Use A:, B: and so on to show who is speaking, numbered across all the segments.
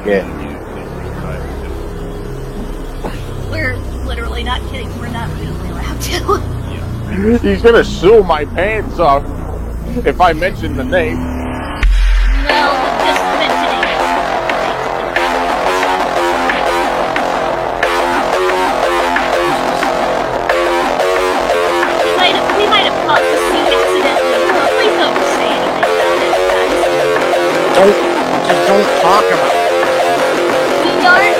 A: Yeah.
B: We're literally not kidding. We're not legally allowed to.
A: He's gonna sue my pants off if I mention the name.
B: No, just mentioning it. We might have caused the scene accidentally. Please don't say anything about it, guys.
A: Just don't talk about it.
B: We aren't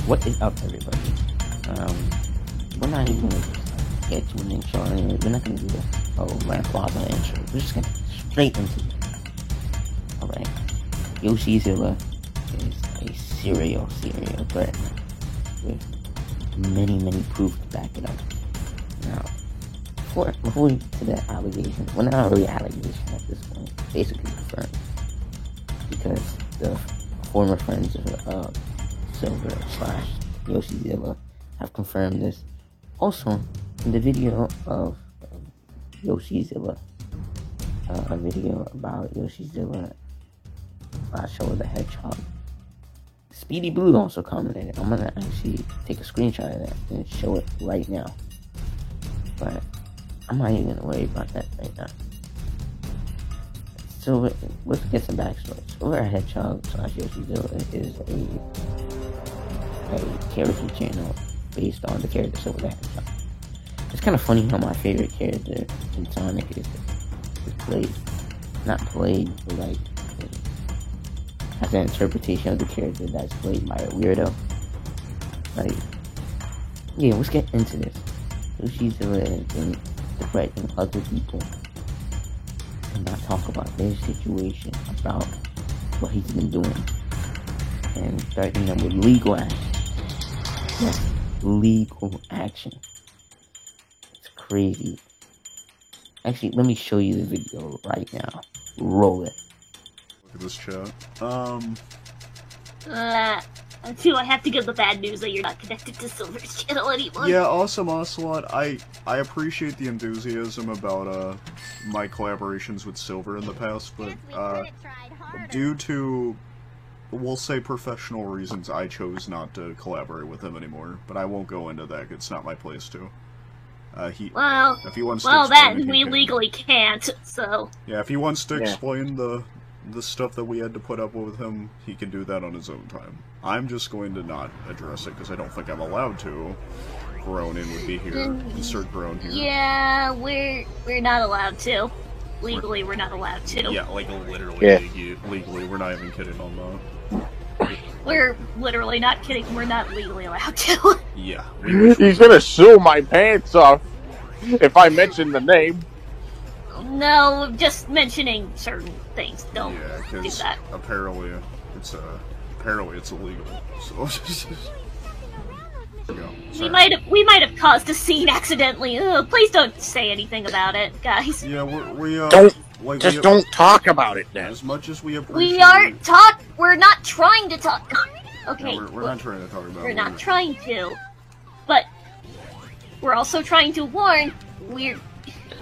C: What is up, everybody? We're not even gonna get to an intro. We're not gonna do the rant plaza intro. We're just gonna get straight into it. Alright. YoshiZilla is a serial threatener with many proof to back it up. Now, before we get to that allegation, well, not really allegation at this point, basically confirmed, because the former friends of Silver/YoshiZilla have confirmed this. Also, in the video of YoshiZilla, a video about YoshiZilla Showa the Hedgehog, Speedy Blue also commented. I'm gonna actually take a screenshot of that and show it right now. But I'm not even gonna worry about that right now. So let's get some backstory. Silver Hedgehog / YoshiZilla is a character channel based on the character Silver the Hedgehog. It's kind of funny how my favorite character in Sonic is played, not played, but like has an interpretation of the character that's played by a weirdo. Like, yeah, let's get into this. YoshiZilla has been threatening other people and not talk about their situation, about what he's been doing, and threatening them with legal action. Yes, legal action. It's crazy. Actually, let me show you the video right now. Roll it.
D: Look at this chat.
B: Too, I have to give the bad news that you're not connected to Silver's channel anymore.
D: Yeah, Awesome Ocelot, I appreciate the enthusiasm about my collaborations with Silver in the past, but due to, we'll say, professional reasons, I chose not to collaborate with him anymore. But I won't go into that. It's not my place to. If he wants to
B: that
D: explain,
B: we legally can't. So
D: yeah, if he wants to explain the stuff that we had to put up with him, he can do that on his own time. I'm just going to not address it because I don't think I'm allowed to. Gronin would be here. Insert groan here.
B: Yeah, we're not allowed to. Legally, we're not allowed to.
D: Yeah, like literally, legally, we're not even kidding on that.
B: We're literally not kidding. We're not legally allowed to.
D: Yeah.
A: He's gonna sue my pants off if I mention the name.
B: No, just mentioning certain things. Don't do that.
D: Apparently it's illegal. So
B: we might have caused a scene accidentally. Please don't say anything about it, guys.
D: Yeah,
A: don't talk about it then.
D: As much as we appreciate.
B: We're not trying to talk. Okay.
D: No, we're not trying to talk about it.
B: We're not trying to. But we're also trying to warn.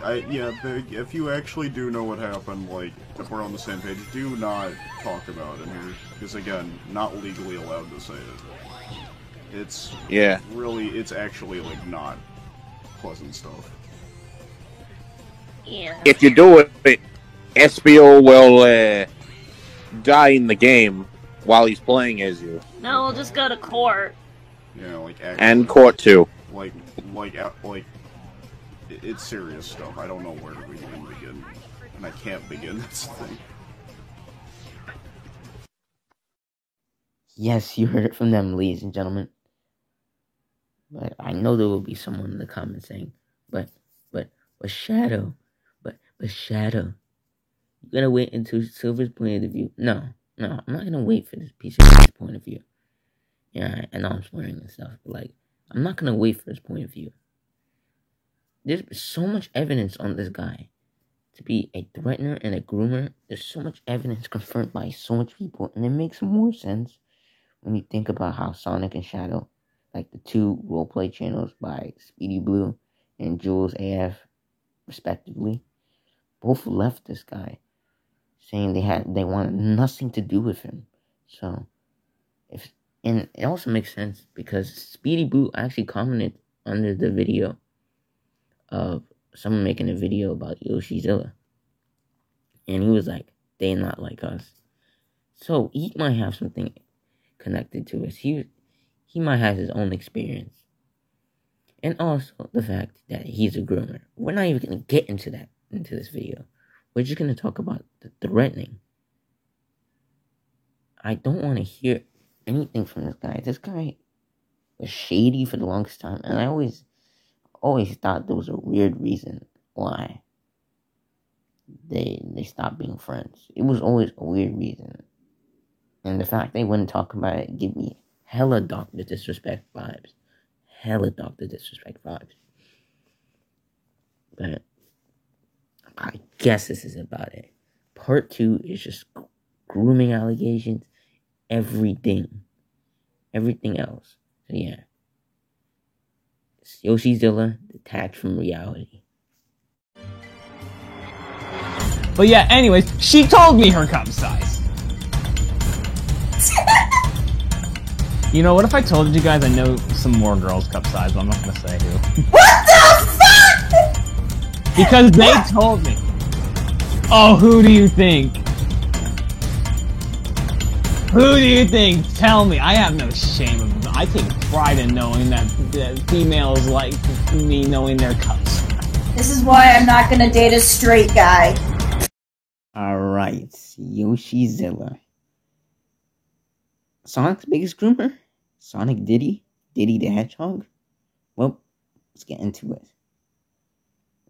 D: If you actually do know what happened, like, if we're on the same page, do not talk about it here. Because, again, not legally allowed to say it. It's it's actually, like, not pleasant stuff.
B: Yeah.
A: If you do it, SBO will die in the game while he's playing as you.
B: No, we'll just go to court.
D: Yeah, like, actually,
A: and court too.
D: Like, it's serious stuff. I don't know where we can begin. And I can't begin, that's the thing.
C: Yes, you heard it from them, ladies and gentlemen. But I know there will be someone in the comments saying, but Shadow, but Shadow, you're gonna wait until Silver's point of view. No, I'm not gonna wait for this piece of shit's point of view. Yeah, I know I'm swearing and stuff, but like, I'm not gonna wait for his point of view. There's so much evidence on this guy to be a threatener and a groomer. There's so much evidence confirmed by so much people, and it makes more sense when you think about how Sonic and Shadow like the two roleplay channels by Speedy Blue and Jules AF, respectively, both left this guy, saying they wanted nothing to do with him. So, and it also makes sense because Speedy Blue actually commented under the video of someone making a video about Yoshizilla, and he was like, "They not like us." So he might have something connected to us. He might have his own experience. And also the fact that he's a groomer. We're not even going to get into this video. We're just going to talk about the threatening. I don't want to hear anything from this guy. This guy was shady for the longest time. And I always thought there was a weird reason why they stopped being friends. It was always a weird reason. And the fact they wouldn't talk about it gave me hella Dr. Disrespect vibes. But I guess this is about it. Part 2 is just grooming allegations, everything else. So yeah. It's Yoshizilla, detached from reality.
E: But yeah, anyways, she told me her cup size. You know, what if I told you guys I know some more girls' cup size, but I'm not gonna say who.
F: What the fuck?
E: Because they told me. Oh, who do you think? Who do you think? Tell me. I have no shame of them. I take pride in knowing that females like me knowing their cups.
F: This is why I'm not gonna date a straight guy.
C: Alright, Yoshizilla. Sonic's biggest groomer? Sonic Diddy? Diddy the Hedgehog? Well, let's get into it.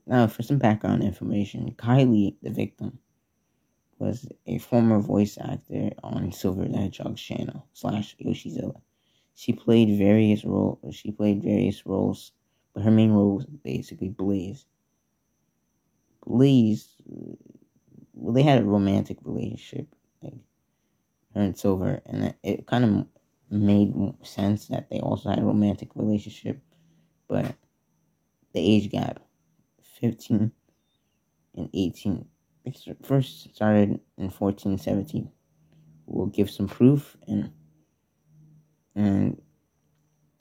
C: Now, for some background information, Kylie, the victim, was a former voice actor on Silver the Hedgehog's channel, / Yoshizilla. She played various roles, but her main role was basically Blaze. Blaze, well, they had a romantic relationship, like, her and Silver, and it kind of made sense that they also had a romantic relationship, but the age gap, 15 and 18, first started in 14, 17. We'll give some proof, and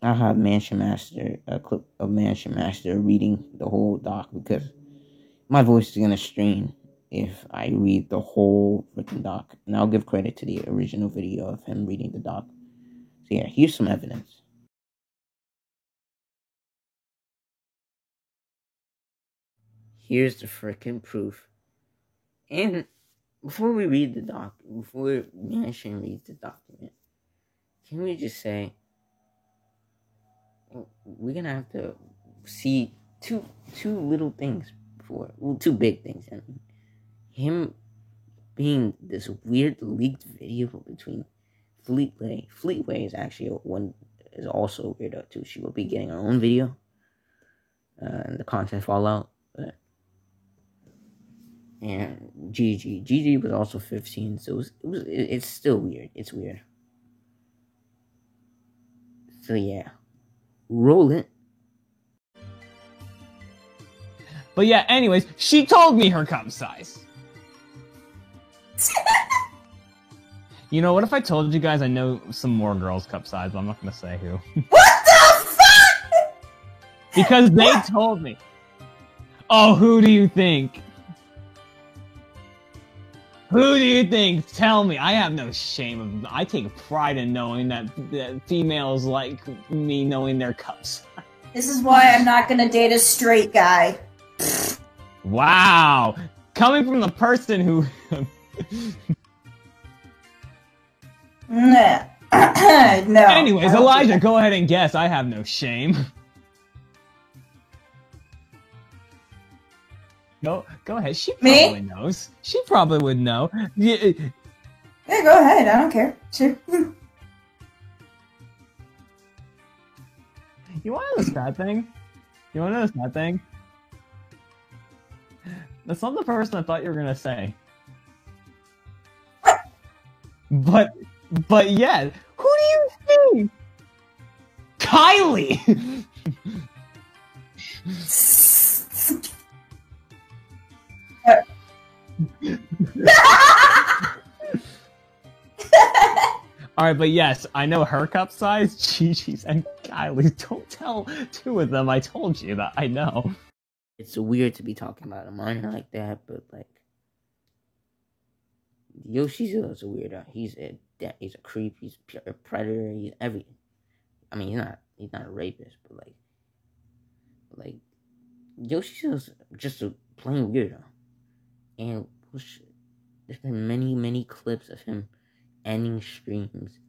C: I'll have Mansion Master, a clip of Mansion Master reading the whole doc, because my voice is going to strain if I read the whole freaking doc. And I'll give credit to the original video of him reading the doc. So yeah, here's some evidence. Here's the freaking proof. And before we read the doc, before Mansion reads the document, can we just say, we're gonna have to see two little things before, well, two big things. I mean, him being this weird leaked video between Fleetway. Fleetway is actually is also weirdo too. She will be getting her own video, and the content fallout. And Gigi was also 15, so it's still weird. It's weird. So yeah, roll it.
E: But yeah, anyways, she told me her cup size. You know, what if I told you guys I know some more girls' cup size, but I'm not gonna say who.
F: What the fuck?
E: Because they told me. Oh, who do you think? Who do you think? Tell me. I have no shame of them. I take pride in knowing that females like me knowing their cups.
F: This is why I'm not gonna date a straight guy.
E: Wow. Coming from the person who...
F: No.
E: Anyways, Elijah, go ahead and guess. I have no shame. Go ahead. She probably knows. She probably would know.
F: Yeah, go ahead. I don't care. Sure.
E: You want to know the sad thing? You want to know the sad thing? That's not the person I thought you were gonna say. But yeah, who do you think? Kylie! Alright, but yes, I know her cup size, Chi-Chi's and Kylie's. Don't tell two of them I told you that, I know.
C: It's weird to be talking about a minor like that, but like Yoshizu's a weirdo. He's a creep. He's a predator. He's everything. I mean, he's not a rapist, but like Yoshizu's just a plain weirdo. And there's been many clips of him ending streams,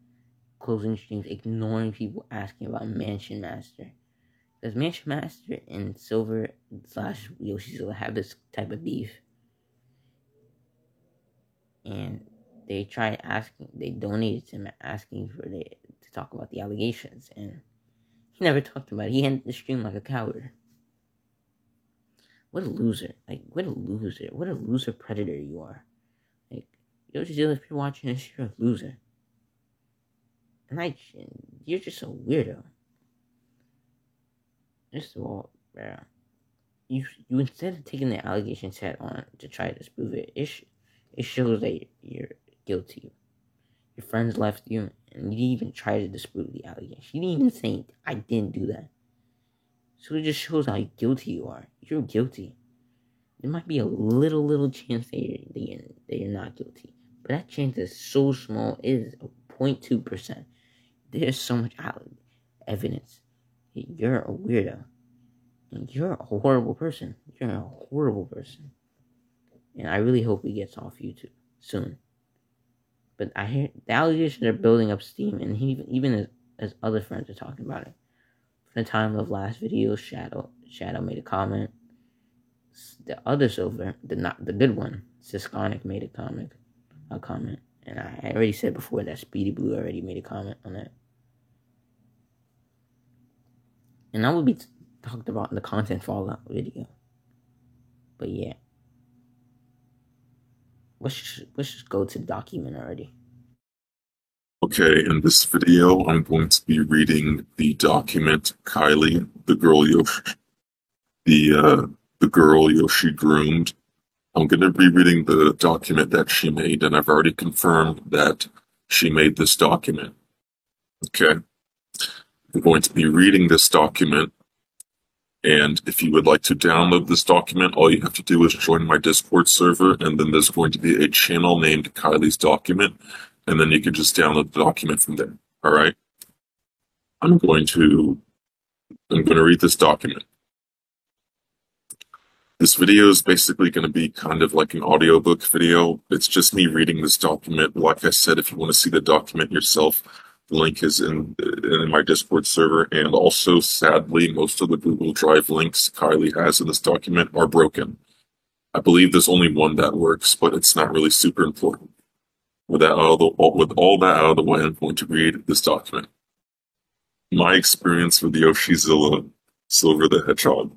C: closing streams, ignoring people asking about Mansion Master. Because Mansion Master and Silver / Yoshizu have this type of beef. And they donated to him asking to talk about the allegations. And he never talked about it. He ended the stream like a coward. What a loser. Like, what a loser. What a loser predator you are. Like, Yoshizu, if you're watching this, you're a loser. And you're just a weirdo. First of all, bro, you instead of taking the allegations head on to try to disprove it, it shows that you're guilty. Your friends left you, and you didn't even try to disprove the allegation. You didn't even say, I didn't do that. So it just shows how guilty you are. You're guilty. There might be a little chance that you're not guilty. But that chance is so small, it is 0.2%. There's so much evidence. You're a weirdo. And you're a horrible person. You're a horrible person. And I really hope he gets off YouTube soon. But I hear the allegations are building up steam, and even his other friends are talking about it. From the time of last video, Shadow made a comment. The other Silver, the good one, Siskonic made a comment. And I already said before that Speedy Blue already made a comment on that. And that will be talked about in the content fallout video. But yeah. Let's just go to the document already.
G: Okay, in this video, I'm going to be reading the document Kylie, the girl Yoshi groomed. I'm going to be reading the document that she made, and I've already confirmed that she made this document. Okay? I'm going to be reading this document, and if you would like to download this document, all you have to do is join my Discord server, and then there's going to be a channel named Kylie's Document, and then you can just download the document from there. Alright? I'm going to read this document. This video is basically going to be kind of like an audiobook video. It's just me reading this document. Like I said, if you want to see the document yourself, the link is in my Discord server, and also, sadly, most of the Google Drive links Kylie has in this document are broken. I believe there's only one that works, but it's not really super important. With all that out of the way, I'm going to read this document. My experience with Yoshizilla, Silver the Hedgehog.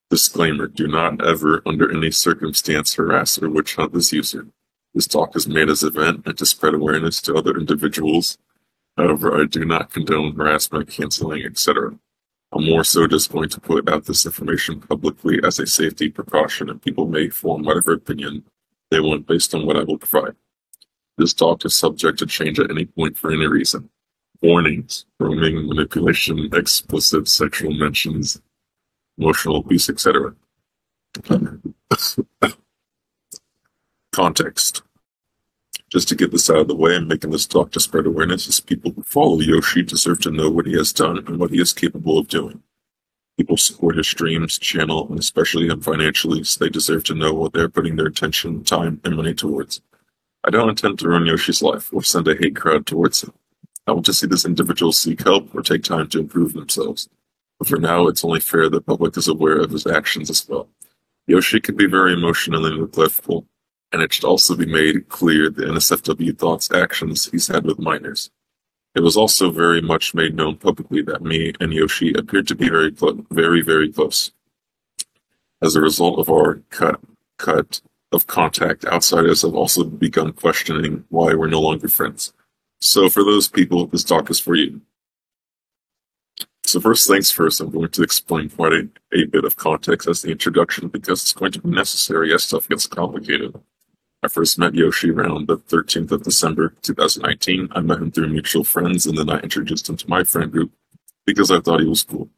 G: Disclaimer, do not ever, under any circumstance, harass or witch hunt this user. This talk is made as an event and to spread awareness to other individuals. However, I do not condone harassment, canceling, etc. I'm more so just going to put out this information publicly as a safety precaution, and people may form whatever opinion they want based on what I will provide. This talk is subject to change at any point for any reason. Warnings, grooming, manipulation, explicit sexual mentions, emotional abuse, etc. Context. Just to get this out of the way, I'm making this talk to spread awareness, as people who follow Yoshi deserve to know what he has done and what he is capable of doing. People support his streams, channel, and especially him financially, so they deserve to know what they're putting their attention, time, and money towards. I don't intend to ruin Yoshi's life or send a hate crowd towards him. I want to see this individual seek help or take time to improve themselves. But for now, it's only fair the public is aware of his actions as well. Yoshi can be very emotionally neglectful, and it should also be made clear the NSFW thoughts actions he's had with minors. It was also very much made known publicly that me and Yoshi appeared to be very, very close. As a result of our cut of contact, outsiders have also begun questioning why we're no longer friends. So for those people, this talk is for you. So first things first, I'm going to explain quite a bit of context as the introduction because it's going to be necessary as stuff gets complicated. I first met Yoshi around the 13th of December 2019. I met him through mutual friends, and then I introduced him to my friend group because I thought he was cool.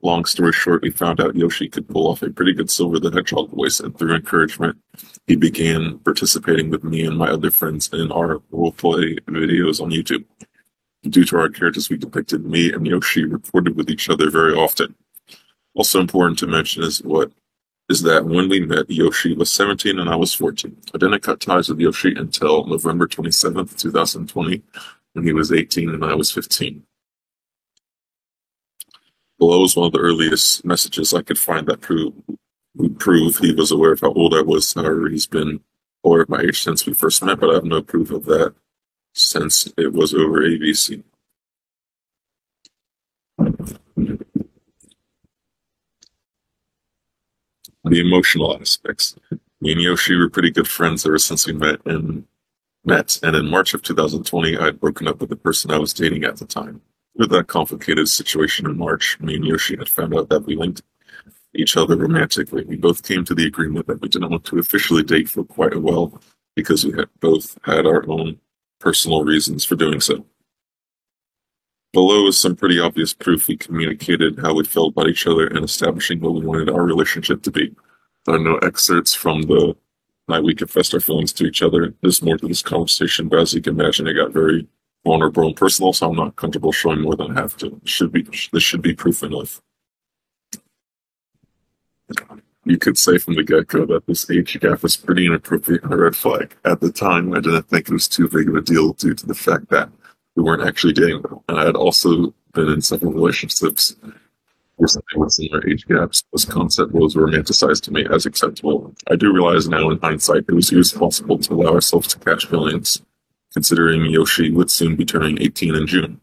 G: Long story short, we found out Yoshi could pull off a pretty good Silver the Hedgehog voice, and through encouragement, he began participating with me and my other friends in our roleplay videos on YouTube. Due to our characters we depicted, me and Yoshi recorded with each other very often. Also important to mention is that when we met, Yoshi was 17 and I was 14. I didn't cut ties with Yoshi until November 27th, 2020, when he was 18 and I was 15. Below is one of the earliest messages I could find that prove he was aware of how old I was. However, he's been aware of my age since we first met, but I have no proof of that since it was over AVC. The emotional aspects. Me and Yoshi were pretty good friends ever since we met, and in March of 2020, I had broken up with the person I was dating at the time. With that complicated situation in March, me and Yoshi had found out that we linked each other romantically. We both came to the agreement that we didn't want to officially date for quite a while because we had both had our own personal reasons for doing so. Below is some pretty obvious proof we communicated how we felt about each other and establishing what we wanted our relationship to be. There are no excerpts from the night we confessed our feelings to each other. There's more to this conversation, but as you can imagine, it got very vulnerable and personal, so I'm not comfortable showing more than I have to. This should be proof enough. You could say from the get-go that this age gap was pretty inappropriate and a red flag. At the time, I didn't think it was too big of a deal due to the fact that we weren't actually dating, and I had also been in several relationships recently with similar age gaps. This concept was romanticized to me as acceptable. I do realize now in hindsight it was irresponsible to allow ourselves to catch feelings, considering Yoshi would soon be turning 18 in June.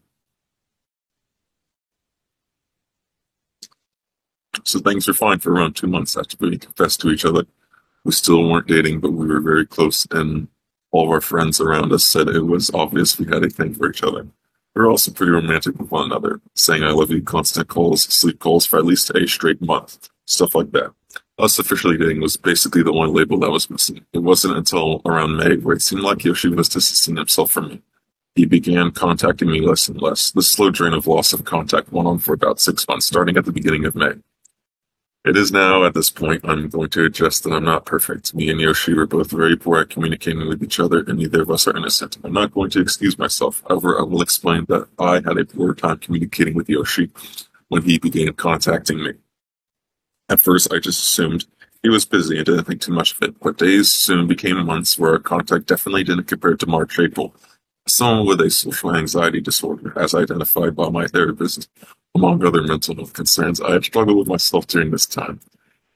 G: So things were fine for around 2 months after we confessed to each other. We still weren't dating, but we were very close, and all of our friends around us said it was obvious we had a thing for each other. We were also pretty romantic with one another, saying I love you, constant calls, sleep calls for at least a straight month, stuff like that. Us officially dating was basically the one label that was missing. It wasn't until around May where it seemed like Yoshi was distancing himself from me. He began contacting me less and less. The slow drain of loss of contact went on for about 6 months, starting at the beginning of May. It is now, at this point, I'm going to adjust that I'm not perfect. Me and Yoshi were both very poor at communicating with each other, and neither of us are innocent. I'm not going to excuse myself. However, I will explain that I had a poor time communicating with Yoshi when he began contacting me. At first, I just assumed he was busy and didn't think too much of it, but days soon became months where our contact definitely didn't compare to March, April. Someone with a social anxiety disorder, as identified by my therapist, among other mental health concerns, I had struggled with myself during this time.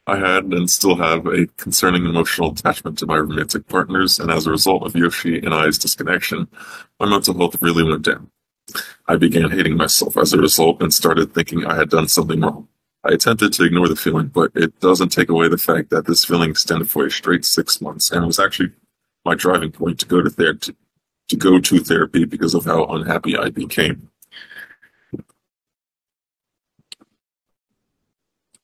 G: I had and still have a concerning emotional attachment to my romantic partners, and as a result of Yoshi and I's disconnection, my mental health really went down. I began hating myself as a result and started thinking I had done something wrong. I attempted to ignore the feeling, but it doesn't take away the fact that this feeling extended for a straight 6 months, and it was actually my driving point to go to therapy because of how unhappy I became.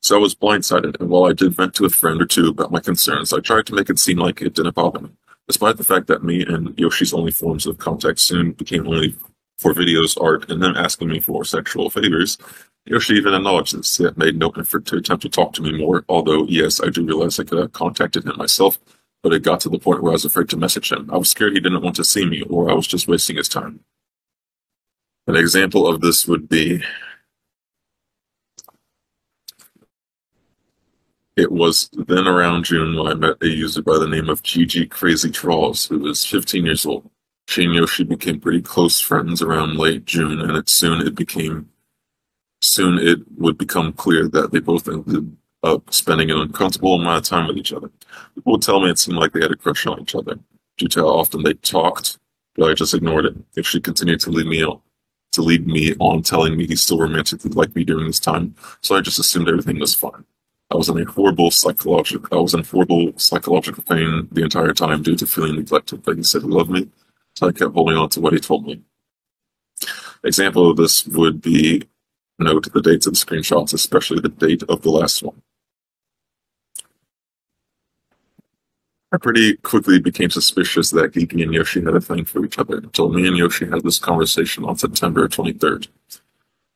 G: So I was blindsided, and while I did vent to a friend or two about my concerns, I tried to make it seem like it didn't bother me. Despite the fact that me and Yoshi's only forms of contact soon became only for videos, art, and them asking me for sexual favors, Yoshi even acknowledged this, yet made no effort to attempt to talk to me more, although, yes, I do realize I could have contacted him myself, but it got to the point where I was afraid to message him. I was scared he didn't want to see me, or I was just wasting his time. An example of this would be, it was then around June when I met a user by the name of Gigi Crazy Trolls, who was 15 years old. She and Yoshi became pretty close friends around late June, and soon it would become clear that they both ended up spending an uncomfortable amount of time with each other. People would tell me it seemed like they had a crush on each other, due to how often they talked, but I just ignored it. If she continued to lead me on, telling me he still romantically liked me during this time, so I just assumed everything was fine. I was in horrible psychological pain the entire time due to feeling neglected, but he said he loved me, so I kept holding on to what he told me. Example of this would be note the dates of the screenshots, especially the date of the last one. I pretty quickly became suspicious that Geeky and Yoshi had a thing for each other until me and Yoshi had this conversation on September 23rd.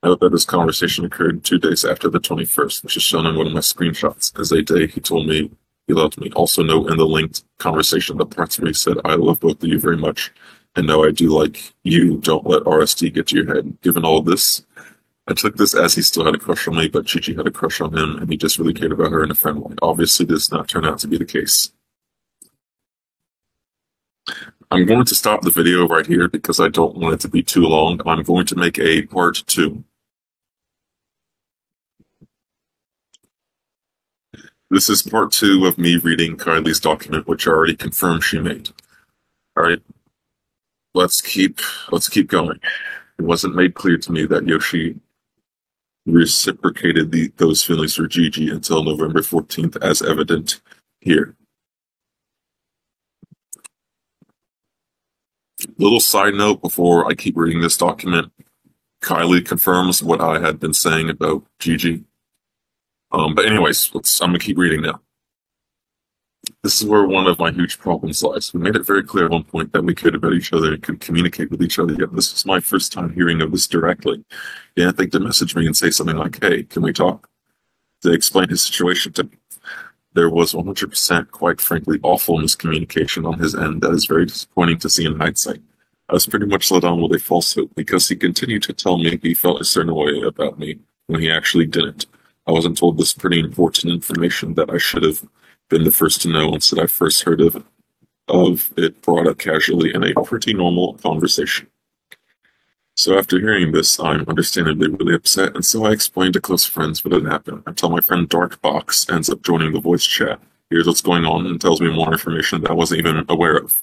G: Note that this conversation occurred 2 days after the 21st, which is shown in one of my screenshots. As a day he told me he loved me. Also note in the linked conversation the parts where he said, I love both of you very much, and no, I do like you, don't let RST get to your head. Given all this, I took this as he still had a crush on me, but Gigi had a crush on him, and he just really cared about her in a friend way. Obviously, this did not turn out to be the case. I'm going to stop the video right here because I don't want it to be too long. I'm going to make a part 2. This is part 2 of me reading Kylie's document, which I already confirmed she made. Alright, let's keep going. It wasn't made clear to me that Yoshi reciprocated those feelings for Gigi until November 14th, as evident here. Little side note before I keep reading this document, Kylie confirms what I had been saying about Gigi. But anyways, I'm going to keep reading now. This is where one of my huge problems lies. We made it very clear at one point that we cared about each other and could communicate with each other, yet this was my first time hearing of this directly. He didn't think to message me and say something like, hey, can we talk? To explain his situation to me. There was 100%, quite frankly, awful miscommunication on his end that is very disappointing to see in hindsight. I was pretty much let on with a falsehood because he continued to tell me he felt a certain way about me when he actually didn't. I wasn't told this pretty important information that I should have been the first to know. Instead, I first heard of it brought up casually in a pretty normal conversation. So after hearing this, I'm understandably really upset, and so I explained to close friends what had happened until my friend Darkbox ends up joining the voice chat, hears what's going on, and tells me more information that I wasn't even aware of.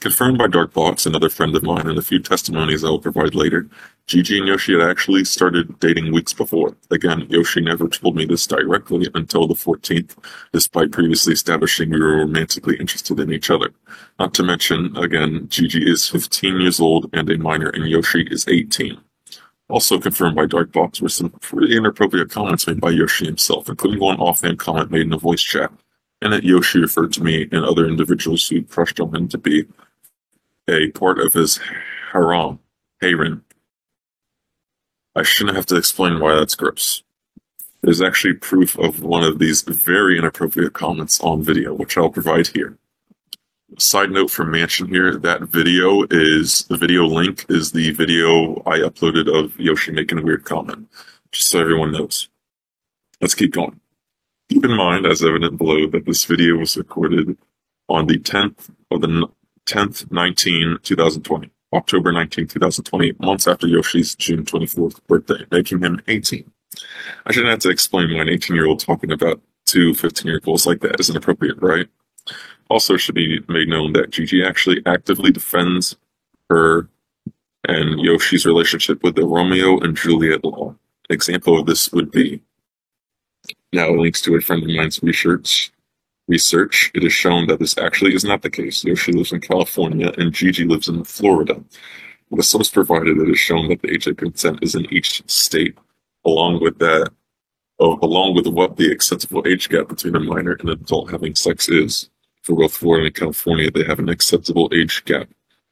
G: Confirmed by Darkbox, another friend of mine, and a few testimonies I will provide later, Gigi and Yoshi had actually started dating weeks before. Again, Yoshi never told me this directly until the 14th, despite previously establishing we were romantically interested in each other. Not to mention, again, Gigi is 15 years old and a minor, and Yoshi is 18. Also confirmed by Darkbox were some pretty inappropriate comments made by Yoshi himself, including one offhand comment made in a voice chat, and that Yoshi referred to me and other individuals who crushed on him to be a part of his harem. I shouldn't have to explain why that's gross. There's actually proof of one of these very inappropriate comments on video, which I'll provide here. Side note from Mansion here, the video link is the video I uploaded of Yoshi making a weird comment, just so everyone knows. Let's keep going. Keep in mind, as evident below, that this video was recorded on the 10th, 2020. October 19, 2020, months after Yoshi's June 24th birthday, making him 18. I shouldn't have to explain why an 18-year-old talking about two 15-year-olds like that is inappropriate, right? Also should be made known that Gigi actually actively defends her and Yoshi's relationship with the Romeo and Juliet law. An example of this would be, now links to a friend of mine's research, it is shown that this actually is not the case. Yoshi lives in California and Gigi lives in Florida. The source provided, it is shown that the age of consent is in each state, along with what the acceptable age gap between a minor and an adult having sex is. For both Florida and California, they have an acceptable age gap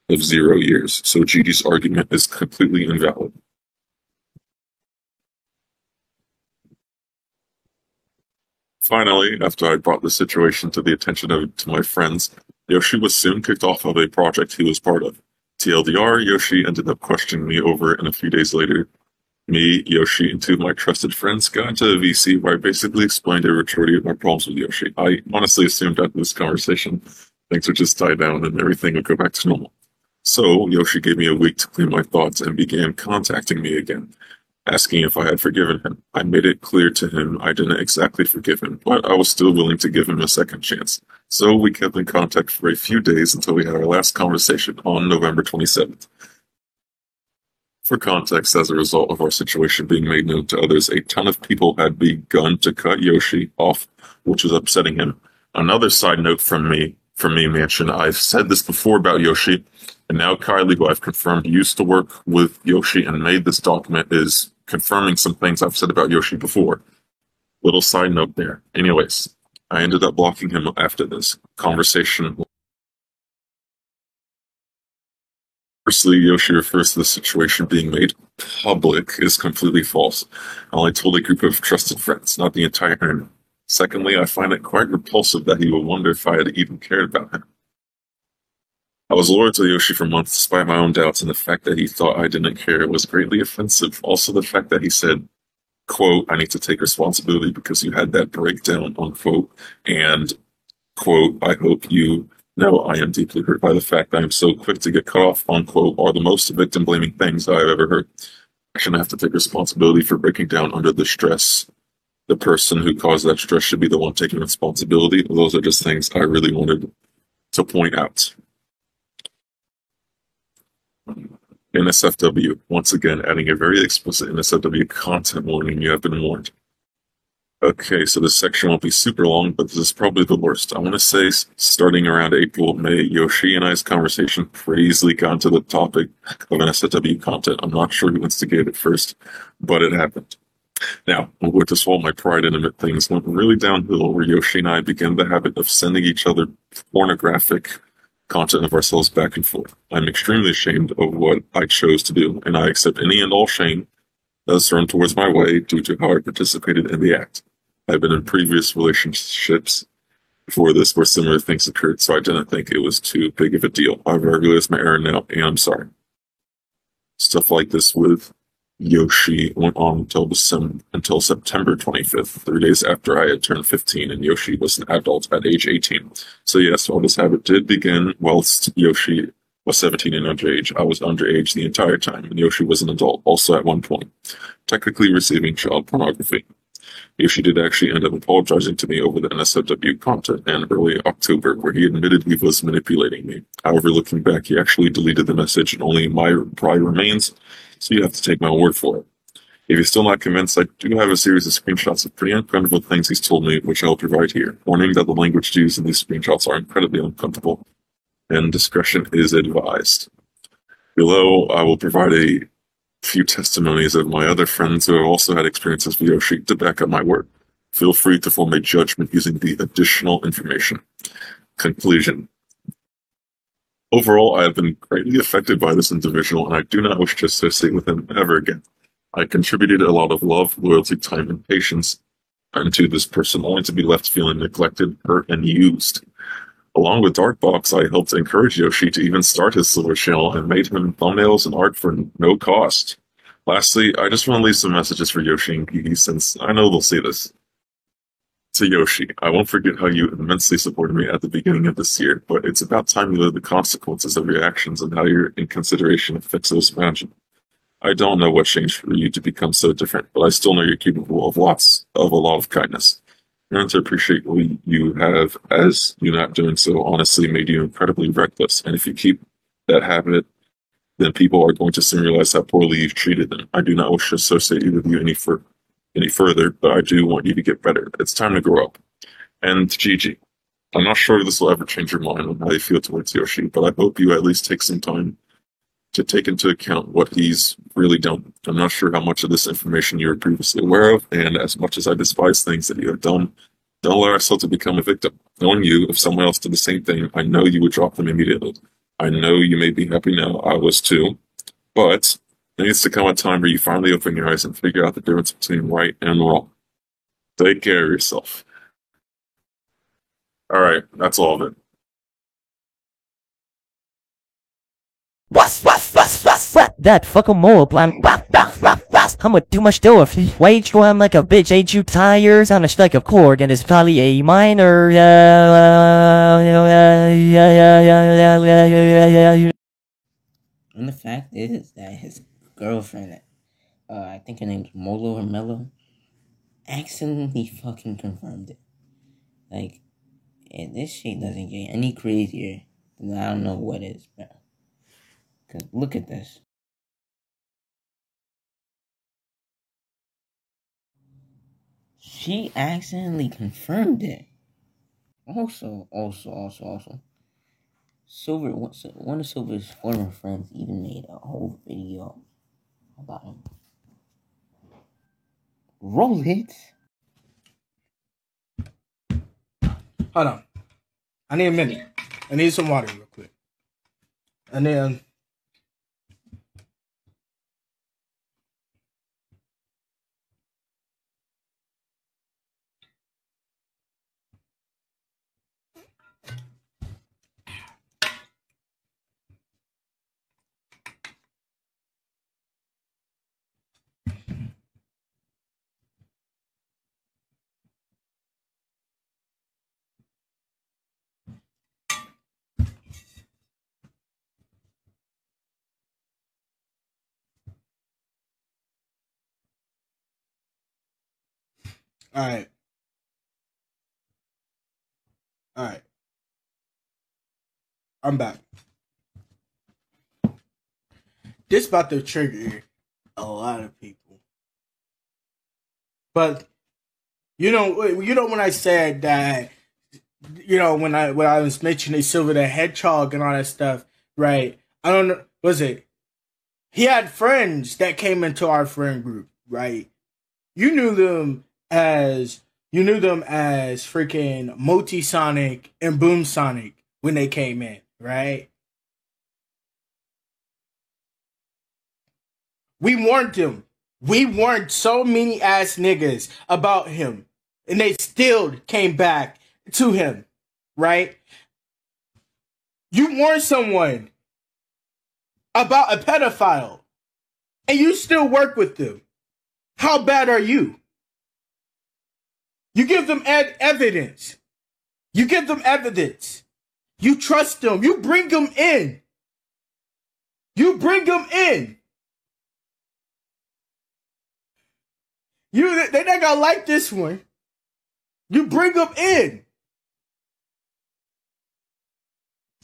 G: of 0 years, so Gigi's argument is completely invalid. Finally, after I brought the situation to the attention of my friends, Yoshi was soon kicked off of a project he was part of. TLDR, Yoshi ended up questioning me over it, and a few days later, me, Yoshi, and two of my trusted friends got into a VC where I basically explained a majority of my problems with Yoshi. I honestly assumed after this conversation, things would just die down and everything would go back to normal. So, Yoshi gave me a week to clear my thoughts and began contacting me again, asking if I had forgiven him. I made it clear to him I didn't exactly forgive him, but I was still willing to give him a second chance. So we kept in contact for a few days until we had our last conversation on November 27th. For context, as a result of our situation being made known to others, a ton of people had begun to cut Yoshi off, which was upsetting him. Another side note from me, For me, Mansion, I've said this before about Yoshi, and now Kylie, who I've confirmed used to work with Yoshi and made this document, is confirming some things I've said about Yoshi before. Little side note there. Anyways, I ended up blocking him after this conversation. Firstly, Yoshi refers to the situation being made public is completely false. I only told a group of trusted friends, not the entire internet. Secondly, I find it quite repulsive that he would wonder if I had even cared about him. I was loyal to Yoshi for months despite my own doubts, and the fact that he thought I didn't care was greatly offensive. Also, the fact that he said, quote, I need to take responsibility because you had that breakdown, unquote, and, quote, I hope you know I am deeply hurt by the fact that I am so quick to get cut off, unquote, are the most victim-blaming things I have ever heard. I shouldn't have to take responsibility for breaking down under the stress. The person who caused that stress should be the one taking responsibility. Those are just things I really wanted to point out. NSFW, once again, adding a very explicit NSFW content warning. You have been warned. Okay, so this section won't be super long, but this is probably the worst. I want to say starting around April, May, Yoshi and I's conversation crazily got into the topic of NSFW content. I'm not sure who instigated it first, but it happened. Now, I'm going to swallow my pride and admit things went really downhill where Yoshi and I began the habit of sending each other pornographic content of ourselves back and forth. I'm extremely ashamed of what I chose to do, and I accept any and all shame that is thrown towards my way due to how I participated in the act. I've been in previous relationships before this where similar things occurred, so I didn't think it was too big of a deal. I've realized my error now, and I'm sorry. Stuff like this with Yoshi went on until September 25th, 3 days after I had turned 15 and Yoshi was an adult at age 18. So yes, while this habit did begin whilst Yoshi was 17 and underage, I was underage the entire time, and Yoshi was an adult also at one point, technically receiving child pornography. Yoshi did actually end up apologizing to me over the NSFW content in early October, where he admitted he was manipulating me. However, looking back, he actually deleted the message and only my reply remains, so you have to take my word for it. If you're still not convinced, I do have a series of screenshots of pretty uncomfortable things he's told me, which I'll provide here, warning that the language used in these screenshots are incredibly uncomfortable, and discretion is advised. Below, I will provide a few testimonies of my other friends who have also had experiences with Yoshi to back up my word. Feel free to form a judgment using the additional information. Conclusion. Overall, I have been greatly affected by this individual, and I do not wish to associate with him ever again. I contributed a lot of love, loyalty, time, and patience into this person, only to be left feeling neglected, hurt, and used. Along with Darkbox, I helped encourage Yoshi to even start his Silver channel and made him thumbnails and art for no cost. Lastly, I just want to leave some messages for Yoshi and Kiki since I know they'll see this. To Yoshi, I won't forget how you immensely supported me at the beginning of this year, but it's about time you live the consequences of your actions and how your inconsideration affects those around you. I don't know what changed for you to become so different, but I still know you're capable of a lot of kindness. Learn to appreciate what you have, as you not doing so honestly made you incredibly reckless, and if you keep that habit, then people are going to soon realize how poorly you've treated them. I do not wish to associate you with you any further, but I do want you to get better. It's time to grow up. And Gigi, I'm not sure if this will ever change your mind on how you feel towards Yoshi, but I hope you at least take some time to take into account what he's really done. I'm not sure how much of this information you were previously aware of, and as much as I despise things that you have done, don't allow yourself to become a victim. Knowing you, if someone else did the same thing, I know you would drop them immediately. I know you may be happy now, I was too, but there needs to come a time where you finally open your eyes and figure out the difference between right and wrong. Take care of yourself. Alright, that's all of it.
C: That fucking mole plan. I'm with too much door. Wage for I'm like a bitch. Ain't you tires on a strike of chord, and it's probably a minor. And the fact is that his girlfriend, I think her name's Molo or Mello, accidentally fucking confirmed it. Like, if this shit doesn't get any crazier, then I don't know what is, bro. Cause look at this. She accidentally confirmed it. Also, Silver, one of Silver's former friends even made a whole video about him. Roll it.
H: Hold on. I need a minute. I need some water real quick. And then... Alright. Alright. I'm back. This about to trigger a lot of people. But you know when I said that, when I was mentioning Silver the Hedgehog and all that stuff, right? I don't know, was it? He had friends that came into our friend group, right? You knew them as freaking Multisonic and Boom Sonic when they came in, right? We warned him. We warned so many ass niggas about him. And they still came back to him, right? You warned someone about a pedophile, and you still work with them. How bad are you? You give them evidence. You give them evidence. You trust them. You bring them in. You bring them in. They're not gonna like this one. You bring them in.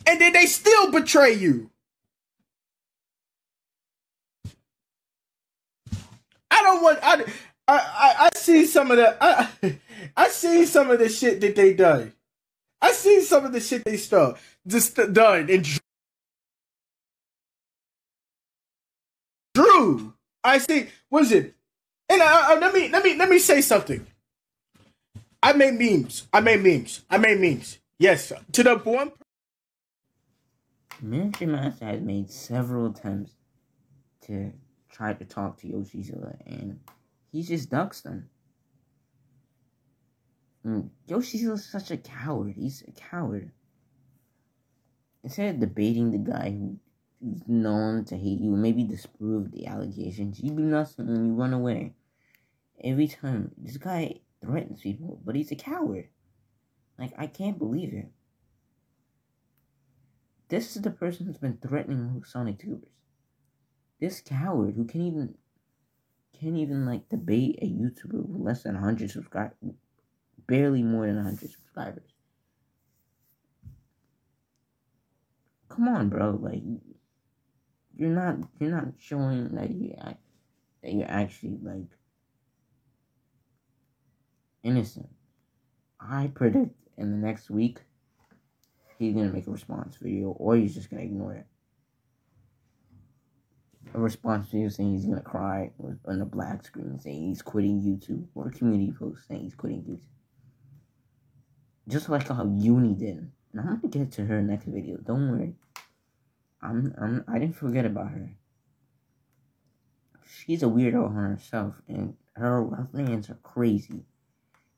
H: And then they still betray you. I see some of the I see some of the shit that they done. I see some of the shit they done and Drew. I see. What is it? And let me say something. I made memes. Yes, to the one.
C: Manager Master has made several attempts to try to talk to Yoshizilla, and he just ducks them. Yoshizilla's such a coward. He's a coward. Instead of debating the guy who's known to hate you, maybe disprove the allegations, you do nothing and you run away. Every time, this guy threatens people, but he's a coward. Like, I can't believe it. This is the person who's been threatening Sonic Tubers. This coward who can't even like debate a YouTuber with less than 100 subscribers, barely more than 100 subscribers. Come on, bro. Like, you're not showing that you're actually like innocent. I predict in the next week he's gonna make a response video, or he's just gonna ignore it. A response video saying he's gonna cry on the black screen saying he's quitting YouTube, or a community post saying he's quitting YouTube. Just like how Uni did. And I'm gonna get to her next video. Don't worry. I didn't forget about her. She's a weirdo on herself, and her fans are crazy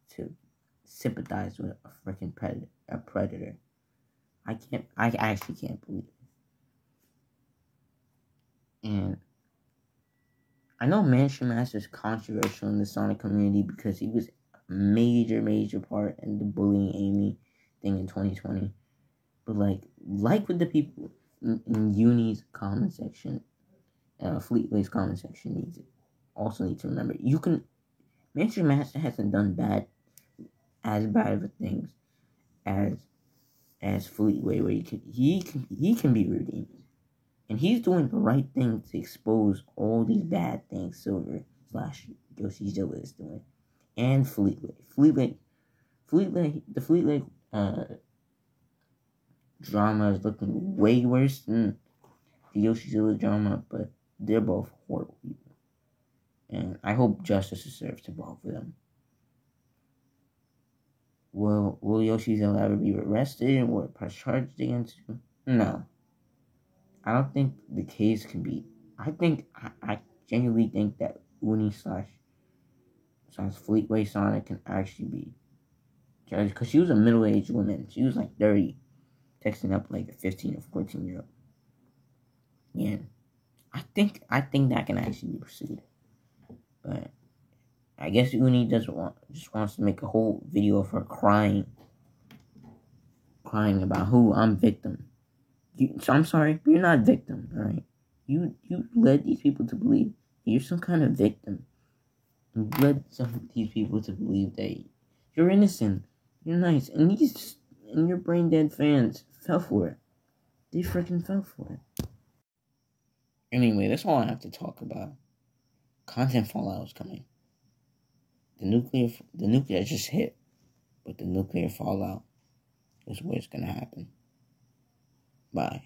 C: to sympathize with a freaking predator. I actually can't believe it. And I know Mansion Master is controversial in the Sonic community because he was a major part in the bullying Amy thing in 2020. But like with the people in Uni's comment section, Fleetway's comment section need to remember, Mansion Master hasn't done as bad of things as Fleetway, where he can be redeemed. And he's doing the right thing to expose all these bad things Silver / Yoshizilla is doing. And Fleetway. The Fleetway drama is looking way worse than the Yoshizilla drama, but they're both horrible people. And I hope justice is served to both of them. Will Yoshizilla ever be arrested or press charges against him? No. I don't think the case can be. I genuinely think that Uni / Fleetway Sonic can actually be judged, because she was a middle-aged woman. She was like 30, texting up like a 15 or 14-year-old. Yeah, I think that can actually be pursued. But I guess Uni just wants to make a whole video of her crying about who I'm victim. So I'm sorry, you're not victim, alright? You led these people to believe you're some kind of victim. You led some of these people to believe that you're innocent, you're nice, and your brain dead fans fell for it. They freaking fell for it. Anyway, that's all I have to talk about. Content fallout is coming. The nuclear just hit, but the nuclear fallout is where it's gonna happen. Bye.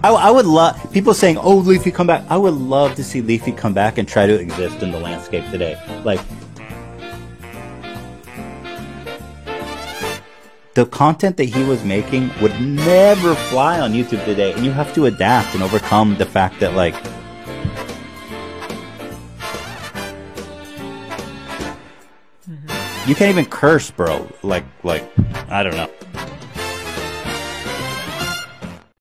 I: I would love people saying, "Oh, Leafy, come back." I would love to see Leafy come back and try to exist in the landscape today. Like, the content that he was making would never fly on YouTube today, and you have to adapt and overcome the fact that, like, you can't even curse, bro. Like, I don't know.